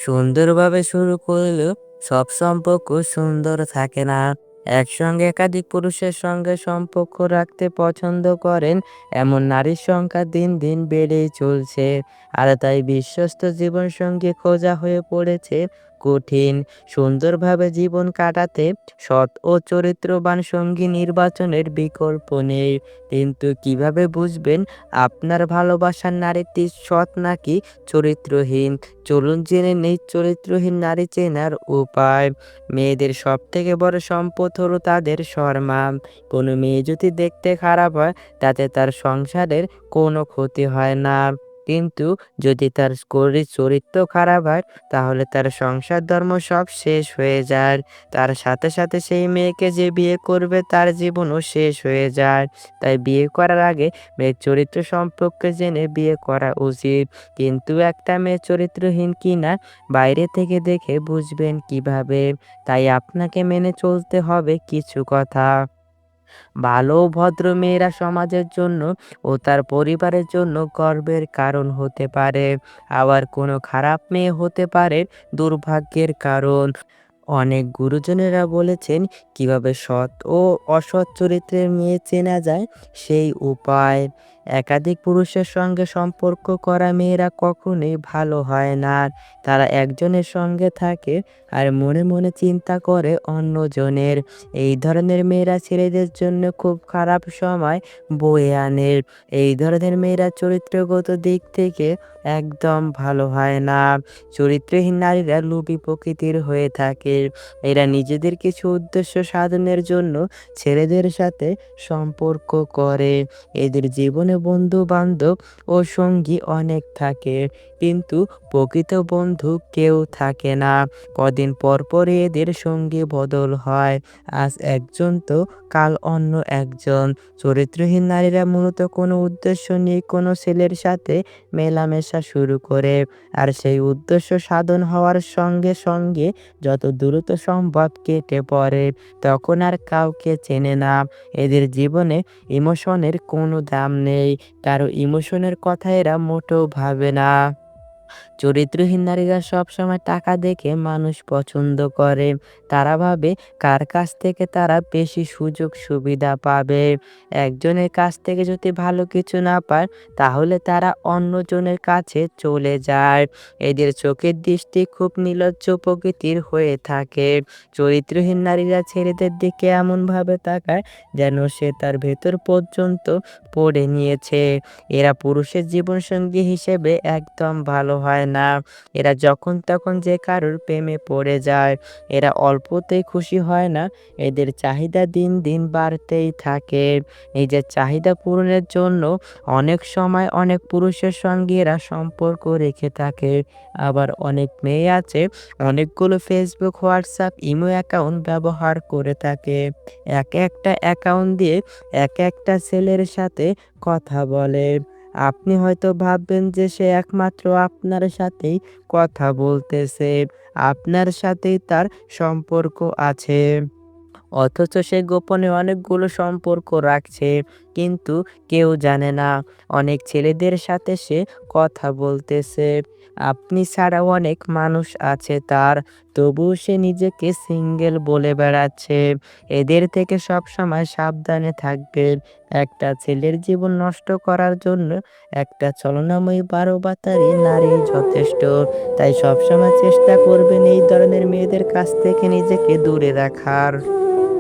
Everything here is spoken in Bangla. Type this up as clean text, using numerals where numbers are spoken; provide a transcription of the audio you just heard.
সুন্দরভাবে শুরু করলেও সব সম্পর্ক সুন্দর থাকে না। একসঙ্গে একাধিক পুরুষের সঙ্গে সম্পর্ক রাখতে পছন্দ করেন এমন নারীর সংখ্যা দিন দিন বেড়েই চলছে। আর তাই বিশ্বস্ত জীবনসঙ্গী খোঁজা হয়ে পড়েছে কঠিন। সুন্দরভাবে জীবন কাটাতে সৎ ও চরিত্রবান সঙ্গী নির্বাচনের বিকল্প নেই। কিন্তু কিভাবে বুঝবেন আপনার ভালোবাসার নারীটি সৎ নাকি চরিত্রহীন? চলুন জেনে নেই চরিত্রহীন নারী চেনার উপায়। মেয়েদের সবথেকে বড় সম্পদ হলো তাদের সম্মান। কোনো মেয়ে যদি দেখতে খারাপ হয় তাতে তার সংসারের কোনো ক্ষতি হয় না। কিন্তু যদি তার চরিত্র খারাপ হয় তাহলে তার সংসার ধর্ম সব শেষ হয়ে যায়। তার সাথে সাথে সেই মেয়েকে যে বিয়ে করবে তার জীবনও শেষ হয়ে যায়। তাই বিয়ে করার আগে মেয়ের চরিত্র সম্পর্কে জেনে বিয়ে করা উচিত। কিন্তু একটা মেয়ে চরিত্রহীন কিনা বাইরে থেকে দেখে বুঝবেন কিভাবে? তাই আপনাকে মেনে চলতে হবে কিছু কথা। ভালো ও ভদ্র মেয়েরা সমাজের জন্য ও তার পরিবারের জন্য গর্বের কারণ হতে পারে। আবার কোনো খারাপ মেয়ে হতে পারে দুর্ভাগ্যের কারণ। অনেক গুরুজনেরা বলেছেন কিভাবে সৎ ও অসৎ চরিত্রের মেয়ে চেনা যায় সেই উপায়। একাধিক পুরুষের সঙ্গে সম্পর্ক করা মেয়েরা কখনোই ভালো হয় না। তারা একজনের সঙ্গে থাকে আর মনে মনে চিন্তা করে অন্যজনের। এই ধরনের মেয়েরা ছেলেদের জন্য খুব খারাপ সময় বয়ে আনে। এই ধরনের মেয়েরা চরিত্রগত দিক থেকে একদম ভালো হয় না। চরিত্রহীন নারীরা লোভী প্রকৃতির হয়ে থাকে। এরা নিজেদের কিছু উদ্দেশ্য সাধনের জন্য ছেলেদের সাথে সম্পর্ক করে। এদের জীবনে বন্ধু বান্ধব ও সঙ্গী অনেক থাকে, কিন্তু প্রকৃত বন্ধু কেউ থাকে না। কদিন পর পরই এদের সঙ্গী বদল হয়। আজ একজন তো কাল অন্য একজন। চরিত্রহীন নারীরা মূলত কোনো উদ্দেশ্য নিয়ে কোনো ছেলের সাথে মেলামেশা শুরু করে। আর সেই উদ্দেশ্য সাধন হওয়ার সঙ্গে সঙ্গে যত দ্রুত সম্ভব কেটে পড়ে। তখন আর কাউকে চেনে না। এদের জীবনে ইমোশনের কোনো দাম নেই। কারো ইমোশনের কথা এরা মোটেও ভাবে না। চরিত্রহীন নারীরা সবসময় টাকা দেখে মানুষ পছন্দ করে। তারা ভাবে কার কাছ থেকে তারা বেশি সুযোগ সুবিধা পাবে। একজনের কাছ থেকে যদি ভালো কিছু না পায় তাহলে তারা অন্যজনের কাছে চলে যায়। এদের চোখের দৃষ্টি খুব নির্লজ্জ প্রকৃতির হয়ে থাকে। চরিত্রহীন নারীরা ছেলেদের দিকে এমনভাবে তাকায় যেন সে তার ভেতর পর্যন্ত পড়ে নিয়েছে। এরা পুরুষের জীবনসঙ্গী হিসেবে একদম ভালো হয় না। এরা যখন তখন যে কারোর প্রেমে পড়ে যায়। এরা অল্পতেই খুশি হয় না। এদের চাহিদা দিন দিন বাড়তেই থাকে। নিজের চাহিদা পূরণের জন্য অনেক সময় অনেক পুরুষের সঙ্গে এরা সম্পর্ক রেখে থাকে। আবার অনেক মেয়ে আছে অনেকগুলো ফেসবুক, হোয়াটসঅ্যাপ, ইমো অ্যাকাউন্ট ব্যবহার করে থাকে। এক একটা অ্যাকাউন্ট দিয়ে এক একটা ছেলের সাথে কথা বলে। আপনি হয়তো ভাববেন যে সে একমাত্র আপনার সাথেই কথা বলতেছে, আপনার সাথেই তার সম্পর্ক আছে। অথচ সে গোপনে অনেকগুলো সম্পর্ক রাখছে, কিন্তু কেউ জানে না অনেক ছেলেদের সাথে সে কথা বলতেছে। আপনি ছাড়াও অনেক মানুষ আছে তার, তবুও সে নিজেকে সিঙ্গেল বলে বেড়াচ্ছে। এদের থেকে সবসময় সাবধানে থাকবেন। একটা ছেলের জীবন নষ্ট করার জন্য একটা ছলনাময়ী বারোবাতারি নারী যথেষ্ট। তাই সবসময় চেষ্টা করবেন এই ধরনের মেয়েদের কাছ থেকে নিজেকে দূরে রাখার।